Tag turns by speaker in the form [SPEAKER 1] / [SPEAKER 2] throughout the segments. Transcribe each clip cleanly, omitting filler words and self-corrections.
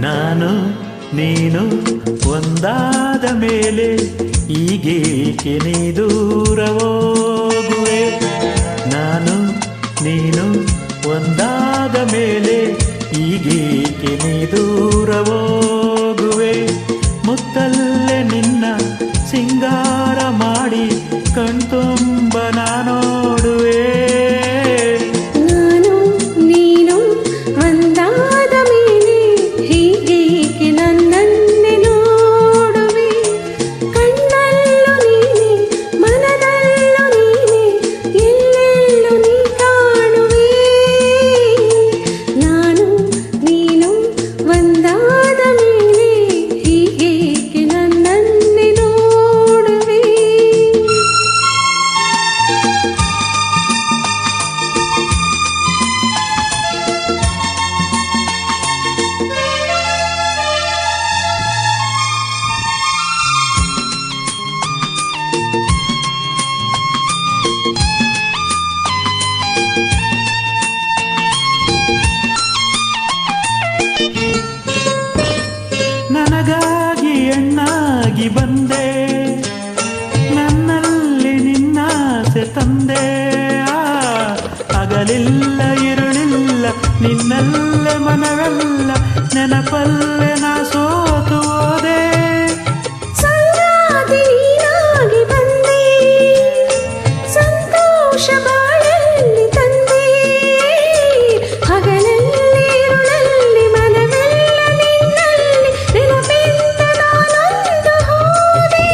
[SPEAKER 1] ನಾನು ನೀನು ಒಂದಾದ ಮೇಲೆ ಈಗೇಕೆ ನೀ ದೂರ ಹೋಗುವೆ. ನಾನು ನೀನು ಒಂದಾದ ಮೇಲೆ ಈಗೇಕೆ ನೀ ದೂರ ಹೋಗುವೆ. ಮುತ್ತಲ್ಲೇ ನಿನ್ನ ಸಿಂಗಾರ ಮಾಡಿ ಕಣ್ತುಂಬ ನೋಡುವೆ. ನನಗಾಗಿ ಹೆಣ್ಣಾಗಿ ಬಂದೆ, ನನ್ನಲ್ಲಿ ನಿನ್ನಾಸೆ ತಂದೆ. ಹಗಲಿಲ್ಲ ಇರುಳಿಲ್ಲ ನಿನ್ನಲ್ಲೇ ಮನವೆಲ್ಲ, ನೆನಪಲ್ಲೇ ನಾ ಸೋತು ಹೋದೆ.
[SPEAKER 2] ಸಂತೋಷ ಬಾಳಲ್ಲಿ ತಂದೆ, ಹಗಲಲ್ಲಿ ಇರುಳಲ್ಲಿ ಮನವೆಲ್ಲ ನಿನ್ನಲ್ಲಿ, ನೆನಪಿಂದ ನಾನೊಂದು ಹೋದೆ.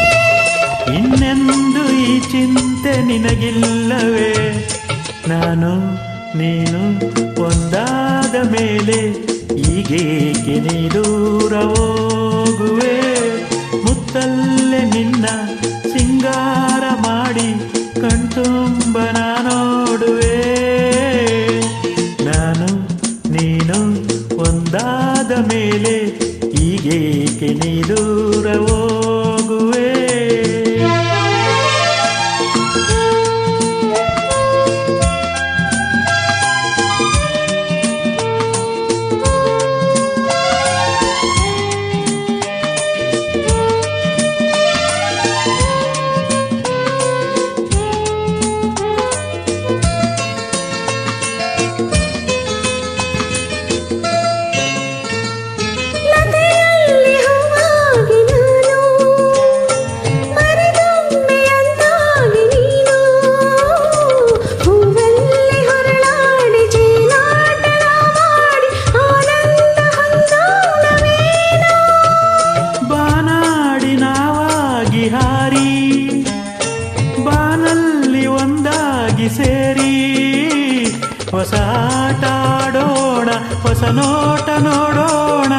[SPEAKER 1] ಇನ್ನೆಂದು ಈ ಚಿಂತೆ ನಿನಗಿಲ್ಲವೇ. ನಾನು ನೀನು ಒಂದಾದ ಮೇಲೆ ಈಗೇಕೆ ನೀ ದೂರ ಹೋಗುವೆ. ಮುತ್ತಲ್ಲೇ ನಿನ್ನ ಸಿಂಗಾರ ಮಾಡಿ ಕಣ್ತುಂಬ ನೋಡುವೆ. ನಾನು ನೀನು ಒಂದಾದ ಮೇಲೆ ಈಗೇಕೆ ನೀ ದೂರ ಹೋಗುವೆ. ಬಾನಲ್ಲಿ ಒಂದಾಗಿ ಸೇರಿ ಹೊಸ ಆಟ ಆಡೋಣ, ಹೊಸ ನೋಟ ನೋಡೋಣ.